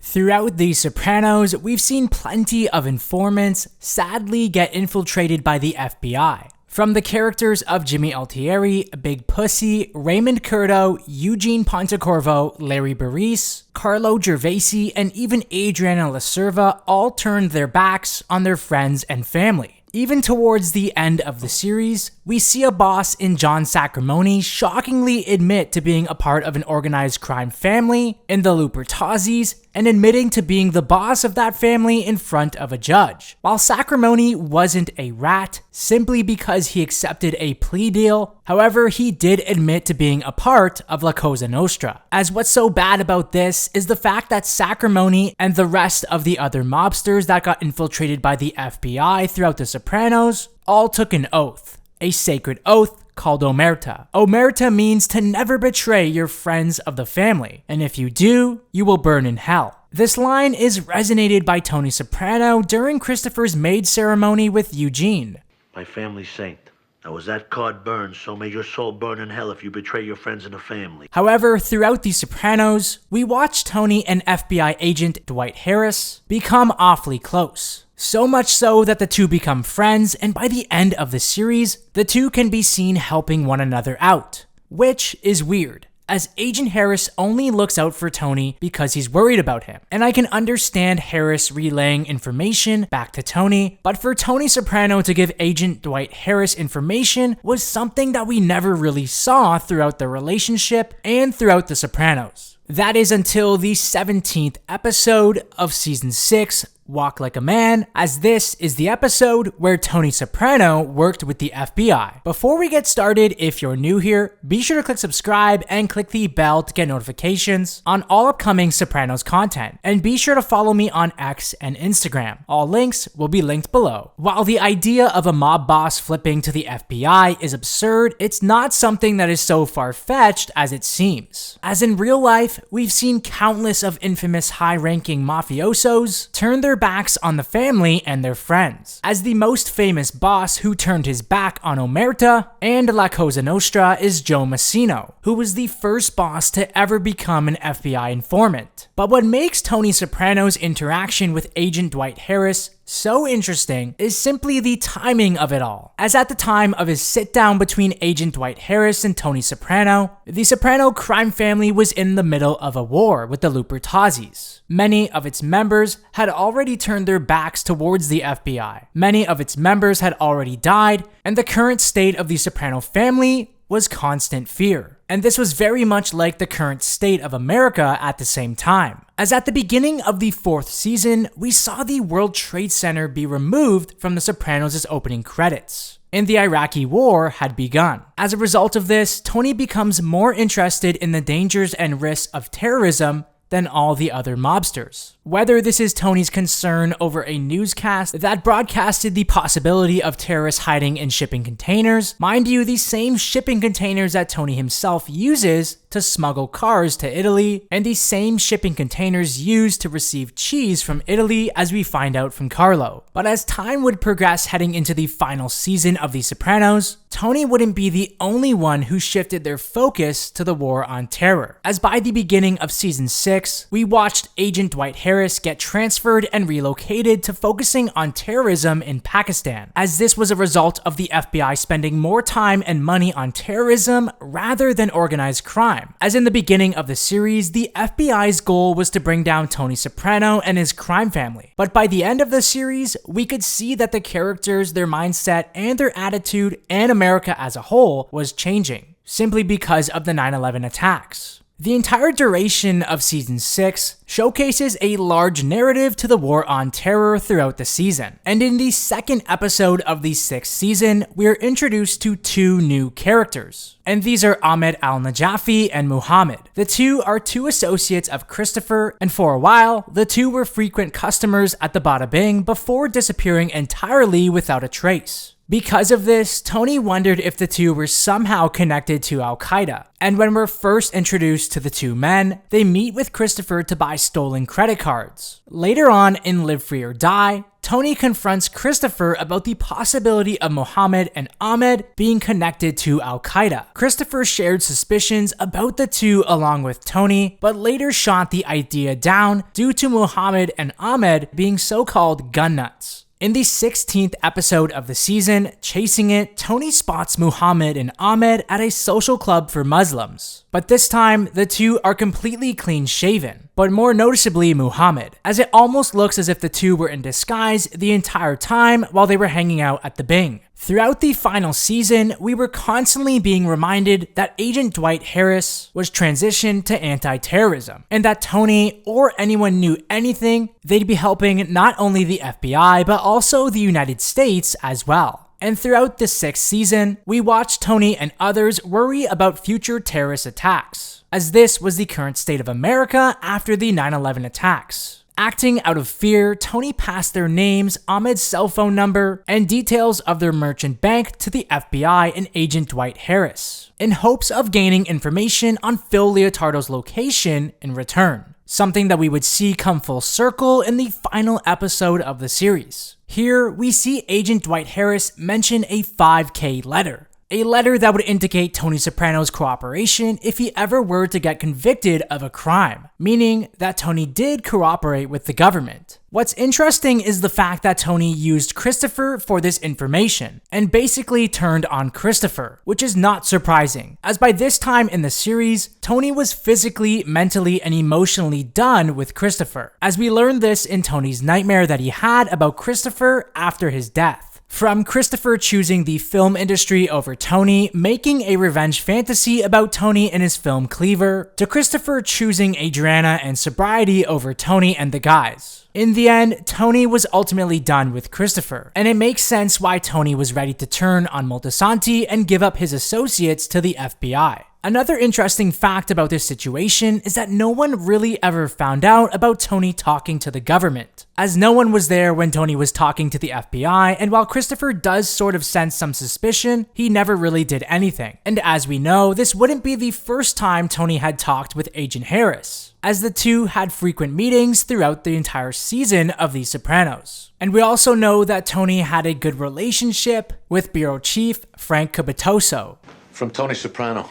Throughout The Sopranos, we've seen plenty of informants sadly get infiltrated by the FBI. From the characters of Jimmy Altieri, Big Pussy, Raymond Curto, Eugene Pontecorvo, Larry Baris, Carlo Gervasi, and even Adriana Lacerva all turned their backs on their friends and family. Even towards the end of the series, we see a boss in John Sacrimoni shockingly admit to being a part of an organized crime family in the Lupertazzis and admitting to being the boss of that family in front of a judge. While Sacrimoni wasn't a rat simply because he accepted a plea deal, however, he did admit to being a part of La Cosa Nostra. As what's so bad about this is the fact that Sacrimoni and the rest of the other mobsters that got infiltrated by the FBI throughout The Sopranos all took an oath, a sacred oath called omerta. Omerta means to never betray your friends of the family, and if you do, you will burn in hell. This line is resonated by Tony Soprano during Christopher's maid ceremony with Eugene. My family's saint. Now as that card burns, so may your soul burn in hell if you betray your friends in the family. However, throughout The Sopranos, we watch Tony and FBI agent Dwight Harris become awfully close. So much so that the two become friends, and by the end of the series, the two can be seen helping one another out. Which is weird, as Agent Harris only looks out for Tony because he's worried about him. And I can understand Harris relaying information back to Tony, but for Tony Soprano to give Agent Dwight Harris information was something that we never really saw throughout the relationship and throughout The Sopranos. That is until the 17th episode of Season 6, Walk Like a Man, as this is the episode where Tony Soprano worked with the FBI. Before we get started, if you're new here, be sure to click subscribe and click the bell to get notifications on all upcoming Sopranos content. And be sure to follow me on X and Instagram. All links will be linked below. While the idea of a mob boss flipping to the FBI is absurd, it's not something that is so far-fetched as it seems. As in real life, we've seen countless of infamous high-ranking mafiosos turn their backs on the family and their friends. As the most famous boss who turned his back on omerta and La Cosa Nostra is Joe Massino, who was the first boss to ever become an FBI informant. But what makes Tony Soprano's interaction with Agent Dwight Harris so interesting is simply the timing of it all. As at the time of his sit-down between Agent Dwight Harris and Tony Soprano, the Soprano crime family was in the middle of a war with the Lupertazzis. Many of its members had already turned their backs towards the FBI. Many of its members had already died, and the current state of the Soprano family was constant fear. And this was very much like the current state of America at the same time. As at the beginning of the 4th season, we saw the World Trade Center be removed from The Sopranos' opening credits, and the Iraqi war had begun. As a result of this, Tony becomes more interested in the dangers and risks of terrorism than all the other mobsters. Whether this is Tony's concern over a newscast that broadcasted the possibility of terrorists hiding in shipping containers, mind you, the same shipping containers that Tony himself uses to smuggle cars to Italy, and the same shipping containers used to receive cheese from Italy, as we find out from Carlo. But as time would progress heading into the final season of The Sopranos, Tony wouldn't be the only one who shifted their focus to the war on terror. As by the beginning of Season 6, we watched Agent Dwight Harris get transferred and relocated to focusing on terrorism in Pakistan, as this was a result of the FBI spending more time and money on terrorism rather than organized crime. As in the beginning of the series, the FBI's goal was to bring down Tony Soprano and his crime family. But by the end of the series, we could see that the characters, their mindset, and their attitude, and America as a whole, was changing, simply because of the 9/11 attacks. The entire duration of Season 6 showcases a large narrative to the war on terror throughout the season. And in the 2nd episode of the 6th season, we are introduced to 2 new characters. And these are Ahmed Al-Najafi and Muhammad. The two are 2 associates of Christopher, and for a while, the 2 were frequent customers at the Bada Bing before disappearing entirely without a trace. Because of this, Tony wondered if the two were somehow connected to Al-Qaeda. And when we're first introduced to the two men, they meet with Christopher to buy stolen credit cards. Later on in Live Free or Die, Tony confronts Christopher about the possibility of Mohammed and Ahmed being connected to Al-Qaeda. Christopher shared suspicions about the two along with Tony, but later shot the idea down due to Mohammed and Ahmed being so-called gun nuts. In the 16th episode of the season, Chasing It, Tony spots Muhammad and Ahmed at a social club for Muslims. But this time, the two are completely clean-shaven, but more noticeably Muhammad, as it almost looks as if the two were in disguise the entire time while they were hanging out at the Bing. Throughout the final season, we were constantly being reminded that Agent Dwight Harris was transitioned to anti-terrorism, and that Tony or anyone knew anything, they'd be helping not only the FBI but also the United States as well. And throughout the 6th season, we watched Tony and others worry about future terrorist attacks, as this was the current state of America after the 9/11 attacks. Acting out of fear, Tony passed their names, Ahmed's cell phone number, and details of their merchant bank to the FBI and Agent Dwight Harris, in hopes of gaining information on Phil Leotardo's location in return, something that we would see come full circle in the final episode of the series. Here, we see Agent Dwight Harris mention a 5K letter. A letter that would indicate Tony Soprano's cooperation if he ever were to get convicted of a crime, meaning that Tony did cooperate with the government. What's interesting is the fact that Tony used Christopher for this information, and basically turned on Christopher, which is not surprising, as by this time in the series, Tony was physically, mentally, and emotionally done with Christopher, as we learned this in Tony's nightmare that he had about Christopher after his death. From Christopher choosing the film industry over Tony, making a revenge fantasy about Tony and his film Cleaver, to Christopher choosing Adriana and sobriety over Tony and the guys. In the end, Tony was ultimately done with Christopher, and it makes sense why Tony was ready to turn on Moltisanti and give up his associates to the FBI. Another interesting fact about this situation is that no one really ever found out about Tony talking to the government, as no one was there when Tony was talking to the FBI, and while Christopher does sort of sense some suspicion, he never really did anything. And as we know, this wouldn't be the first time Tony had talked with Agent Harris, as the two had frequent meetings throughout the entire season of The Sopranos. And we also know that Tony had a good relationship with Bureau Chief Frank Capitoso. From Tony Soprano.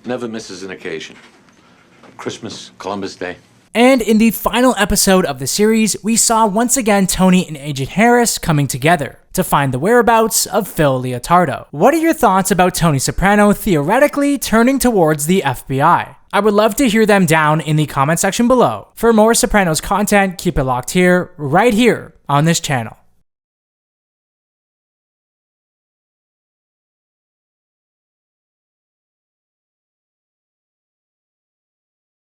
Never misses an occasion. Christmas, Columbus Day. And in the final episode of the series, we saw once again Tony and Agent Harris coming together to find the whereabouts of Phil Leotardo. What are your thoughts about Tony Soprano theoretically turning towards the FBI? I would love to hear them down in the comment section below. For more Sopranos content, keep it locked here, right here on this channel.